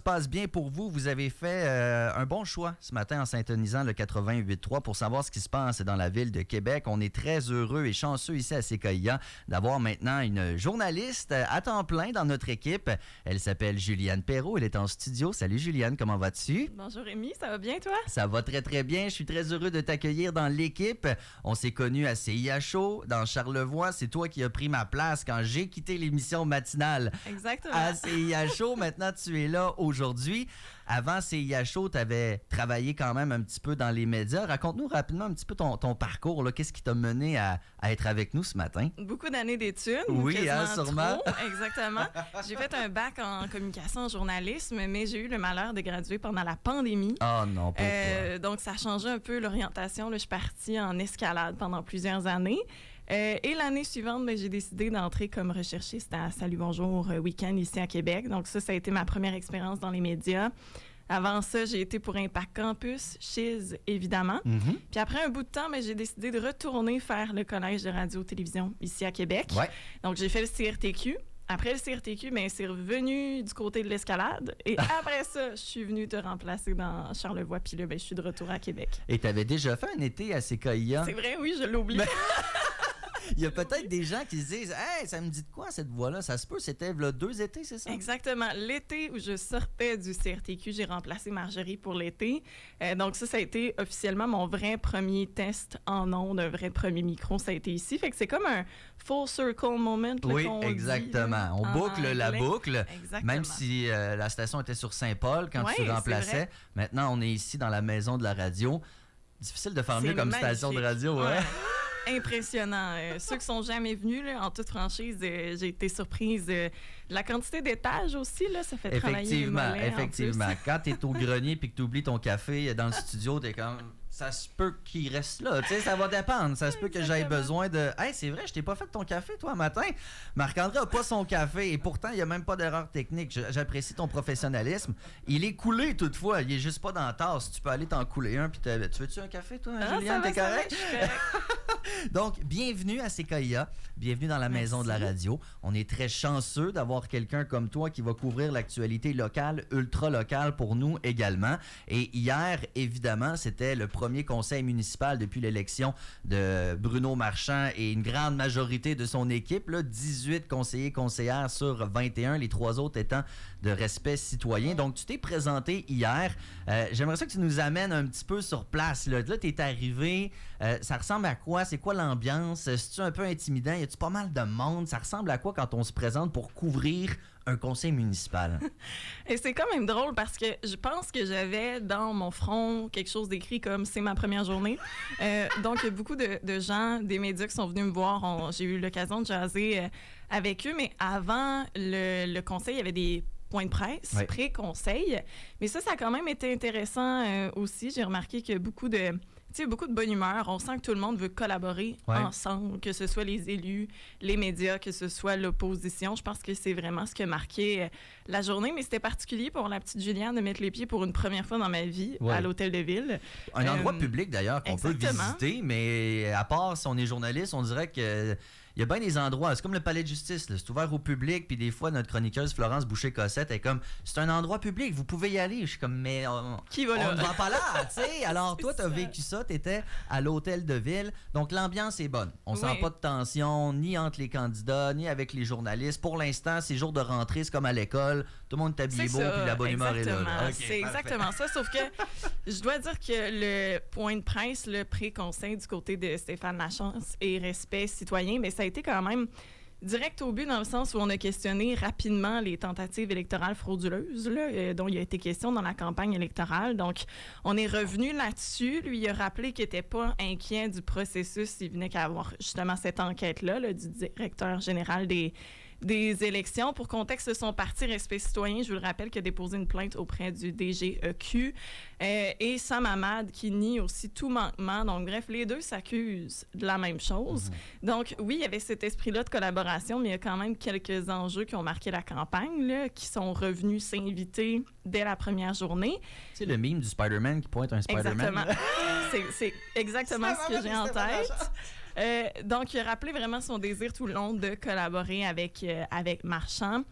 Passe bien pour vous. Vous avez fait un bon choix ce matin en syntonisant le 88.3 pour savoir ce qui se passe dans la ville de Québec. On est très heureux et chanceux ici à CKIA d'avoir maintenant une journaliste à temps plein dans notre équipe. Elle s'appelle Juliane Perrault. Elle est en studio. Salut Juliane, comment vas-tu? Bonjour Rémi, ça va bien toi? Ça va très très bien. Je suis très heureux de t'accueillir dans l'équipe. On s'est connus à CIA Show dans Charlevoix. C'est toi qui as pris ma place quand j'ai quitté l'émission matinale. Exactement. À CIA Show. Maintenant, tu es là aujourd'hui. Avant CIA Show, tu avais travaillé quand même un petit peu dans les médias. Raconte-nous rapidement un petit peu ton parcours. Là. Qu'est-ce qui t'a mené à être avec nous ce matin? Beaucoup d'années d'études. Oui, sûrement. Trop, exactement. J'ai fait un bac en communication en journalisme, mais j'ai eu le malheur de graduer pendant la pandémie. Oh non, pour toi. Donc, ça a changé un peu l'orientation. Là, je suis partie en escalade pendant plusieurs années. Et l'année suivante, j'ai décidé d'entrer comme recherchiste à Salut Bonjour Week-end ici à Québec. Donc ça a été ma première expérience dans les médias. Avant ça, j'ai été pour Impact Campus, Chiz, évidemment. Mm-hmm. Puis après un bout de temps, j'ai décidé de retourner faire le collège de radio-télévision ici à Québec. Ouais. Donc j'ai fait le CRTQ. Après le CRTQ, c'est revenu du côté de l'escalade. Et après ça, je suis venue te remplacer dans Charlevoix. Puis là, je suis de retour à Québec. Et tu avais déjà fait un été à CKIA. C'est vrai, oui, je l'oublie. Il y a peut-être des gens qui se disent « Hey, ça me dit de quoi cette voix-là? » Ça se peut, c'était là 2 étés, c'est ça? Exactement. L'été où je sortais du CRTQ, j'ai remplacé Marjorie pour l'été. Donc ça a été officiellement mon vrai premier test en ondes, un vrai premier micro. Ça a été ici. Fait que c'est comme un full circle moment. Là, oui, exactement. On boucle la boucle. Exactement. Même si la station était sur Saint-Paul quand tu remplaçais. Maintenant, on est ici dans la maison de la radio. Difficile de faire mieux comme station de radio, ouais. Impressionnant. Ceux qui sont jamais venus, là, en toute franchise, j'ai été surprise. La quantité d'étages aussi, là, ça fait travailler les mollets. Effectivement. Quand tu es au grenier et que tu oublies ton café dans le studio, tu es comme... Ça se peut qu'il reste là. Tu sais, ça va dépendre. Ça se peut que j'aille besoin de... Hey, c'est vrai, je t'ai pas fait ton café, toi, matin. Marc-André a pas son café et pourtant, il n'y a même pas d'erreur technique. J'apprécie ton professionnalisme. Il est coulé, toutefois. Il est juste pas dans la tasse. Tu peux aller t'en couler un. Puis tu veux-tu un café, toi, Juliane? T'es correct? Donc, bienvenue à CKIA. Bienvenue dans la maison de la radio. On est très chanceux d'avoir quelqu'un comme toi qui va couvrir l'actualité locale, ultra-locale pour nous également. Et hier, évidemment, c'était le premier conseil municipal depuis l'élection de Bruno Marchand et une grande majorité de son équipe, là, 18 conseillers conseillères sur 21, les 3 autres étant de respect citoyen. Donc, tu t'es présenté hier. J'aimerais ça que tu nous amènes un petit peu sur place. Là, tu es arrivé. Ça ressemble à quoi? C'est quoi l'ambiance? C'est-tu un peu intimidant? Y a-tu pas mal de monde? Ça ressemble à quoi quand on se présente pour couvrir un conseil municipal? Et c'est quand même drôle parce que je pense que j'avais dans mon front quelque chose d'écrit comme « c'est ma première journée ». Donc, il y a beaucoup de gens, des médias qui sont venus me voir. J'ai eu l'occasion de jaser avec eux, mais avant le conseil, il y avait des points de presse, pré-conseil. Mais ça a quand même été intéressant aussi. J'ai remarqué que beaucoup de bonne humeur. On sent que tout le monde veut collaborer ensemble, que ce soit les élus, les médias, que ce soit l'opposition. Je pense que c'est vraiment ce qui a marqué la journée. Mais c'était particulier pour la petite Juliane de mettre les pieds pour une première fois dans ma vie à l'Hôtel de Ville. Un endroit public, d'ailleurs, qu'on peut visiter. Mais à part si on est journaliste, on dirait que... Il y a bien des endroits, c'est comme le palais de justice, là. C'est ouvert au public, puis des fois, notre chroniqueuse Florence Boucher-Cossette est comme, c'est un endroit public, vous pouvez y aller. Je suis comme, mais qui va là? On ne va pas là, tu sais. Alors, toi, tu as vécu ça, tu étais à l'Hôtel de Ville, donc l'ambiance est bonne. On sent pas de tension, ni entre les candidats, ni avec les journalistes. Pour l'instant, c'est jour de rentrée, c'est comme à l'école, tout le monde est habillé beau, puis la bonne humeur est là. Okay, c'est exactement ça, sauf que je dois dire que le point de presse, le pré-conseil du côté de Stéphane Lachance et respect citoyen, mais ça a été quand même direct au but dans le sens où on a questionné rapidement les tentatives électorales frauduleuses là, dont il a été question dans la campagne électorale. Donc, on est revenu là-dessus. Lui, il a rappelé qu'il n'était pas inquiet du processus. Il venait qu'à avoir justement cette enquête-là là, du directeur général des élections. Pour contexte, son parti Respect citoyen, je vous le rappelle, qui a déposé une plainte auprès du DGEQ et Sam Hamad qui nie aussi tout manquement. Donc, bref, les deux s'accusent de la même chose. Donc, oui, il y avait cet esprit-là de collaboration, mais il y a quand même quelques enjeux qui ont marqué la campagne, là, qui sont revenus s'inviter dès la première journée. C'est le mime du Spider-Man qui pointe un Spider-Man. Exactement. C'est exactement ce que j'ai en tête. Donc, il a rappelé vraiment son désir tout le long de collaborer avec Marchand.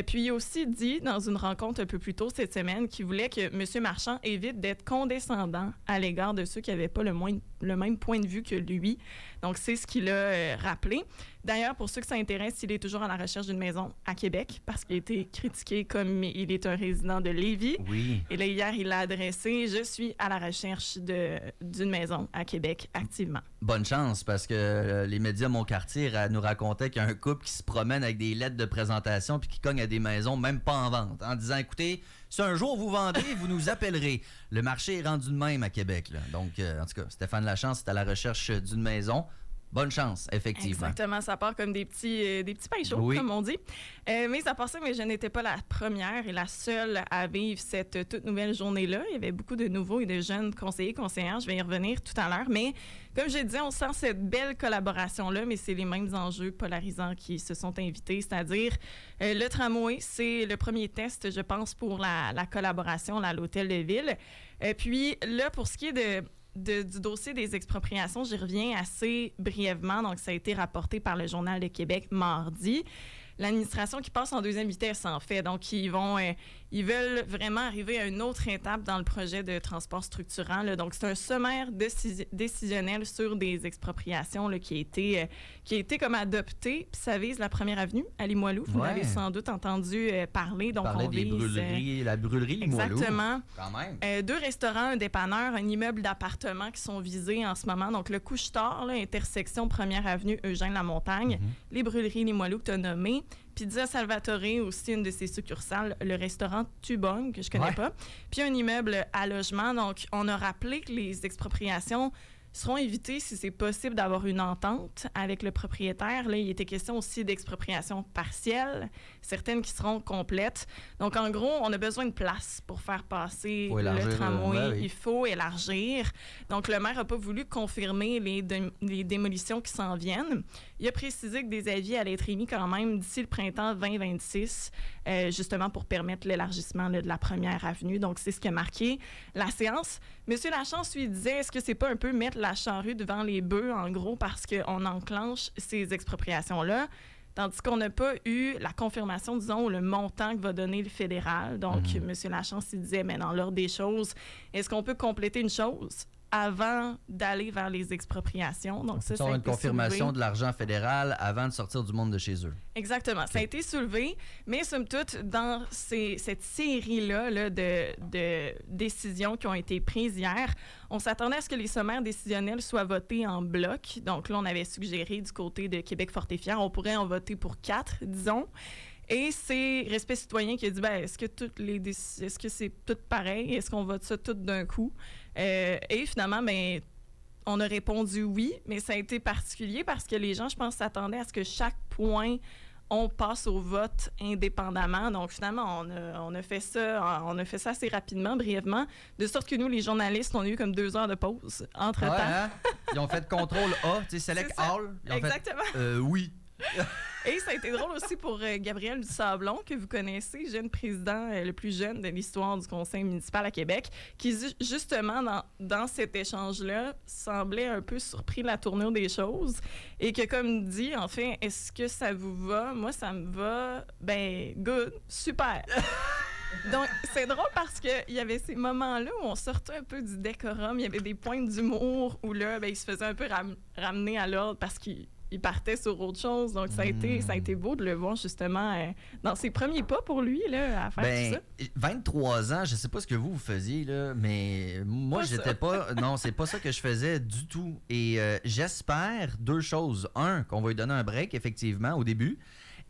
Puis il a aussi dit, dans une rencontre un peu plus tôt cette semaine, qu'il voulait que M. Marchand évite d'être condescendant à l'égard de ceux qui n'avaient pas le même point de vue que lui. Donc, c'est ce qu'il a rappelé. D'ailleurs, pour ceux que ça intéresse, il est toujours à la recherche d'une maison à Québec parce qu'il a été critiqué comme il est un résident de Lévis. Oui. Et là, hier, il l'a adressé « Je suis à la recherche d'une maison à Québec activement ». Bonne chance, parce que les médias Mon-Quartier nous racontaient qu'il y a un couple qui se promène avec des lettres de présentation puis qui cogne à des maisons même pas en vente, en disant « Écoutez, si un jour vous vendez, vous nous appellerez ». Le marché est rendu de même à Québec, là. Donc, en tout cas, Stéphane Lachance est à la recherche d'une maison. Bonne chance, effectivement. Exactement, ça part comme des petits pains chauds, oui. comme on dit. Mais ça passait, mais je n'étais pas la première et la seule à vivre cette toute nouvelle journée-là. Il y avait beaucoup de nouveaux et de jeunes conseillers, conseillères. Je vais y revenir tout à l'heure. Mais comme je disais, on sent cette belle collaboration-là, mais c'est les mêmes enjeux polarisants qui se sont invités, c'est-à-dire le tramway, c'est le premier test, je pense, pour la collaboration là, à l'Hôtel de Ville. Puis là, pour ce qui est du dossier des expropriations, j'y reviens assez brièvement. Donc, ça a été rapporté par le Journal de Québec mardi. L'administration qui passe en deuxième vitesse, en fait. Donc, ils veulent vraiment arriver à une autre étape dans le projet de transport structurant, là. Donc, c'est un sommaire décisionnel sur des expropriations là, qui a été comme adopté. Puis ça vise la première avenue à Limoilou. Vous l'avez sans doute entendu parler. Donc, on des vise brûleries, la brûlerie Limoilou. Exactement. Quand même. 2 restaurants, un dépanneur, un immeuble d'appartements qui sont visés en ce moment. Donc, le Couche-Tard, là, intersection Première avenue Eugène-Lamontagne. Les brûleries Limoilou que tu as nommées. Pizza Salvatore, aussi une de ses succursales, le restaurant Tubong, que je connais pas. Puis un immeuble à logement. Donc, on a rappelé que les expropriations seront évitées si c'est possible d'avoir une entente avec le propriétaire. Là, il était question aussi d'expropriation partielle, certaines qui seront complètes. Donc, en gros, on a besoin de place pour faire passer le tramway. Il faut élargir. Donc, le maire n'a pas voulu confirmer les démolitions qui s'en viennent. Il a précisé que des avis allaient être émis quand même d'ici le printemps 2026, justement pour permettre l'élargissement de la première avenue. Donc, c'est ce qui a marqué la séance. Monsieur Lachance, lui, disait, est-ce que c'est pas un peu mettre la charrue devant les bœufs, en gros, parce qu'on enclenche ces expropriations-là, tandis qu'on n'a pas eu la confirmation, disons, ou le montant que va donner le fédéral. Donc, monsieur Lachance, il disait, mais dans l'ordre des choses, est-ce qu'on peut compléter une chose avant d'aller vers les expropriations? Donc, ça a une confirmation de l'argent fédéral avant de sortir du monde de chez eux. Exactement. Okay. Ça a été soulevé, mais somme toute, dans cette série-là là, de décisions qui ont été prises hier, on s'attendait à ce que les sommaires décisionnels soient votés en bloc. Donc là, on avait suggéré du côté de Québec Fort et Fier, on pourrait en voter pour 4, disons. Et c'est Respect citoyen qui a dit, est-ce que c'est tout pareil? Est-ce qu'on vote ça tout d'un coup? Et finalement, on a répondu oui, mais ça a été particulier parce que les gens, je pense, s'attendaient à ce que chaque point, on passe au vote indépendamment. Donc, finalement, on a fait ça assez rapidement, brièvement, de sorte que nous, les journalistes, on a eu comme 2 heures de pause entre-temps. Ouais, hein? Ils ont fait contrôle A, tu sais, select all. Exactement. Oui. Et ça a été drôle aussi pour Gabriel Dusablon, que vous connaissez, jeune président, le plus jeune de l'histoire du conseil municipal à Québec, qui justement, dans cet échange-là, semblait un peu surpris de la tournure des choses et que, comme dit, en fait, est-ce que ça vous va? Moi, ça me va. Good, super. Donc, c'est drôle parce qu'il y avait ces moments-là où on sortait un peu du décorum. Il y avait des points d'humour où là, il se faisait un peu ramener à l'ordre parce qu'il partait sur autre chose. Donc, ça a été beau de le voir justement dans ses premiers pas pour lui là, à faire tout ça. 23 ans, je sais pas ce que vous faisiez, là, mais moi, j'étais pas... Non, c'est pas ça que je faisais du tout. Et j'espère 2 choses. 1, qu'on va lui donner un break, effectivement, au début,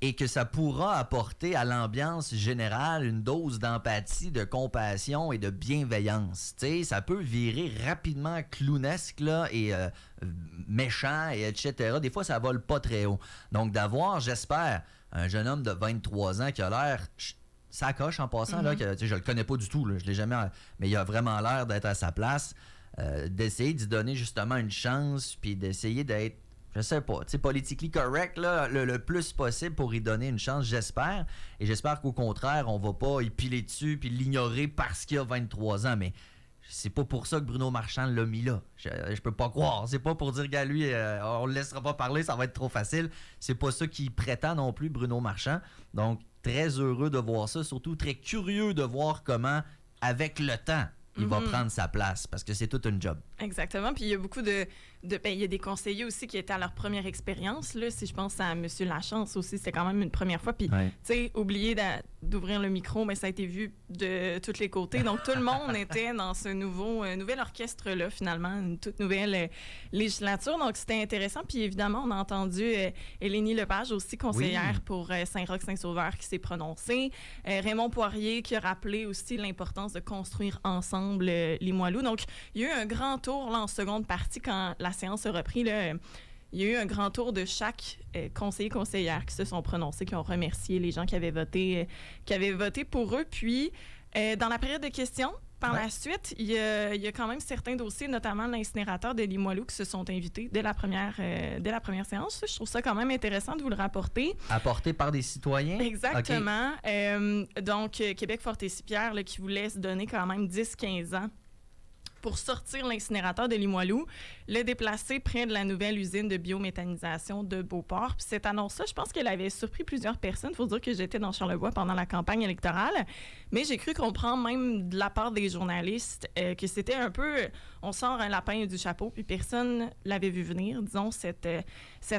et que ça pourra apporter à l'ambiance générale une dose d'empathie, de compassion et de bienveillance. Tu sais, ça peut virer rapidement clownesque là, et méchant, et etc. Des fois, ça vole pas très haut. Donc, d'avoir, j'espère, un jeune homme de 23 ans qui a l'air... Ça coche en passant, là, que, je le connais pas du tout, là, je l'ai jamais... Mais il a vraiment l'air d'être à sa place, d'essayer d'y donner justement une chance, puis d'essayer d'être, je sais pas, tu sais, politically correct, là, le plus possible pour y donner une chance, j'espère. Et j'espère qu'au contraire, on va pas y piler dessus puis l'ignorer parce qu'il a 23 ans. Mais c'est pas pour ça que Bruno Marchand l'a mis là. Je peux pas croire. C'est pas pour dire, gars, lui, on le laissera pas parler, ça va être trop facile. C'est pas ça qu'il prétend non plus, Bruno Marchand. Donc, très heureux de voir ça, surtout très curieux de voir comment, avec le temps, il va prendre sa place, parce que c'est tout un job. Exactement. Puis il y a beaucoup il y a des conseillers aussi qui étaient à leur première expérience. Là, si je pense à M. Lachance aussi, c'était quand même une première fois. Puis, tu sais, oublier d'ouvrir le micro, mais ça a été vu de tous les côtés. Donc, tout le monde était dans ce nouvel orchestre-là, finalement, une toute nouvelle législature. Donc, c'était intéressant. Puis, évidemment, on a entendu Elénie Lepage, aussi conseillère pour Saint-Roch-Saint-Sauveur, qui s'est prononcée. Raymond Poirier, qui a rappelé aussi l'importance de construire ensemble Limoilou. Donc, il y a eu un grand tour là, en seconde partie quand la séance a repris. Là, il y a eu un grand tour de chaque conseillère qui se sont prononcés, qui ont remercié les gens qui avaient voté pour eux. Puis, dans la période de questions, par la suite, il y a quand même certains dossiers, notamment l'incinérateur de Limoilou, qui se sont invités dès la première séance. Je trouve ça quand même intéressant de vous le rapporter. Apporté par des citoyens? Exactement. Okay. Donc, Québec Fortescue-Pierre, qui voulait se donner quand même 10-15 ans pour sortir l'incinérateur de Limoilou, le déplacer près de la nouvelle usine de biométhanisation de Beauport. Puis cette annonce-là, je pense qu'elle avait surpris plusieurs personnes. Il faut dire que j'étais dans Charlevoix pendant la campagne électorale, mais j'ai cru comprendre même de la part des journalistes que c'était un peu... On sort un lapin du chapeau, puis personne l'avait vu venir. Disons, cette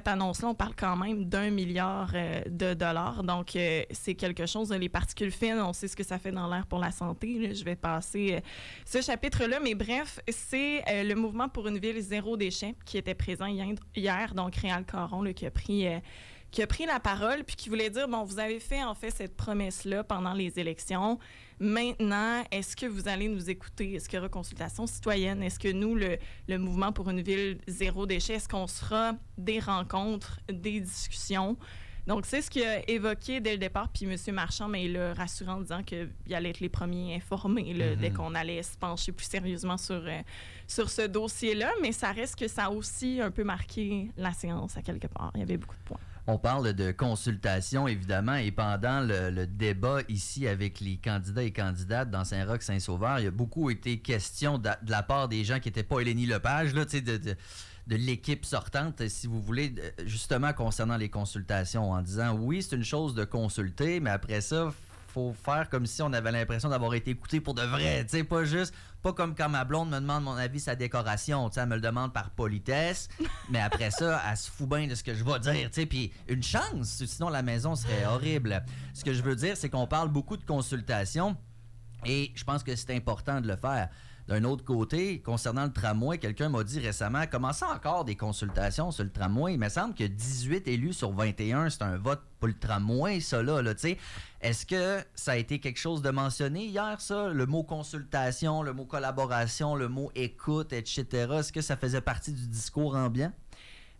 annonce-là, on parle quand même d'1 milliard de dollars. Donc, c'est quelque chose. Les particules fines, on sait ce que ça fait dans l'air pour la santé. Là. Je vais passer ce chapitre-là, mais bref, c'est le mouvement pour une ville zéro déchet qui était présent hier, donc Réal Caron qui a pris la parole puis qui voulait dire, bon, vous avez fait en fait cette promesse-là pendant les élections. Maintenant, est-ce que vous allez nous écouter? Est-ce qu'il y aura consultation citoyenne? Est-ce que nous, le mouvement pour une ville zéro déchet, est-ce qu'on sera des rencontres, des discussions? Donc, c'est ce qu'il a évoqué dès le départ. Puis M. Marchand, mais il a rassuré en disant qu'il allait être les premiers informés là, dès qu'on allait se pencher plus sérieusement sur ce dossier-là. Mais ça reste que ça a aussi un peu marqué la séance à quelque part. Il y avait beaucoup de points. On parle de consultation, évidemment, et pendant le débat ici avec les candidats et candidates dans Saint-Roch-Saint-Sauveur, il y a beaucoup été question de la part des gens qui n'étaient pas Elénie Lepage, là, tu sais, de l'équipe sortante, si vous voulez, justement concernant les consultations, en disant oui, c'est une chose de consulter, mais après ça, faut faire comme si on avait l'impression d'avoir été écouté pour de vrai, tu sais, pas comme quand ma blonde me demande mon avis sa décoration, tu sais, elle me le demande par politesse, mais après ça, elle se fout bien de ce que je vais dire, tu sais, puis une chance, sinon la maison serait horrible. Ce que je veux dire, c'est qu'on parle beaucoup de consultation et je pense que c'est important de le faire. D'un autre côté, concernant le tramway, quelqu'un m'a dit récemment, comment ça encore des consultations sur le tramway? Il me semble que 18 élus sur 21, c'est un vote pour le tramway, ça là, tu sais. Est-ce que ça a été quelque chose de mentionné hier, ça? Le mot consultation, le mot collaboration, le mot écoute, etc. Est-ce que ça faisait partie du discours ambiant?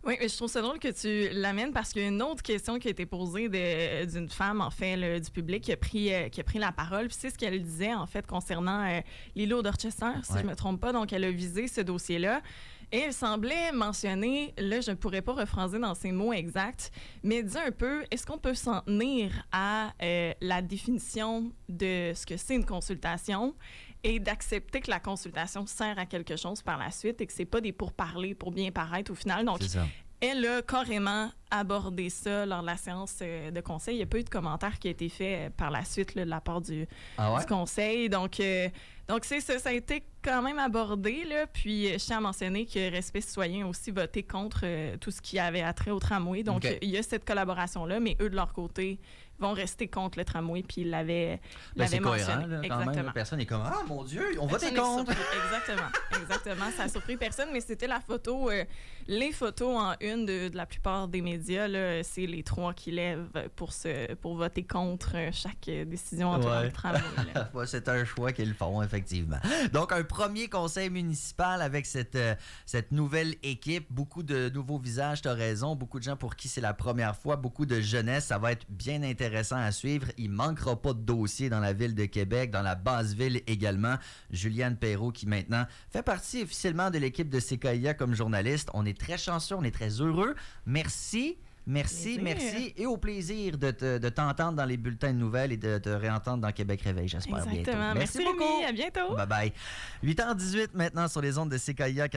Oui, mais je trouve ça drôle que tu l'amènes parce qu'il y a une autre question qui a été posée d'une femme, en fait, du public qui a pris la parole. Puis c'est ce qu'elle disait, en fait, concernant l'îlot d'Orchester, si je ne me trompe pas. Donc, elle a visé ce dossier-là. Et elle semblait mentionner, là, je ne pourrais pas rephraser dans ses mots exacts, mais dis un peu, est-ce qu'on peut s'en tenir à la définition de ce que c'est une consultation et d'accepter que la consultation sert à quelque chose par la suite et que c'est pas des pourparlers pour bien paraître au final. Donc, elle a carrément abordé ça lors de la séance de conseil. Il n'y a pas eu de commentaire qui a été fait par la suite là, de la part du conseil. Donc c'est ça, ça a été quand même abordé. Là. Puis, je tiens à mentionner que Respect citoyen a aussi voté contre tout ce qui avait attrait au tramway. Donc, il y a cette collaboration-là, mais eux, de leur côté, vont rester contre le tramway, puis ils l'avaient c'est mentionné. Cohérent, là, quand même. Personne n'est comme « Ah, mon Dieu, on votait contre! » Exactement. Ça a surpris personne, mais c'était la photo, les photos en une de la plupart des médias, là, c'est les trois qui lèvent pour voter contre chaque décision entourant le tramway. C'est un choix qu'ils font, effectivement. Donc, un premier conseil municipal avec cette nouvelle équipe, beaucoup de nouveaux visages, tu as raison, beaucoup de gens pour qui c'est la première fois, beaucoup de jeunesse, ça va être bien intéressant à suivre. Il ne manquera pas de dossiers dans la ville de Québec, dans la basse ville également. Juliane Perrault qui maintenant fait partie officiellement de l'équipe de CKIA comme journaliste. On est très chanceux, on est très heureux. Merci. Et au plaisir de t'entendre dans les bulletins de nouvelles et de te réentendre dans Québec Réveil, j'espère bientôt. Merci beaucoup. À bientôt. Bye bye. 8h18 maintenant sur les ondes de CKIA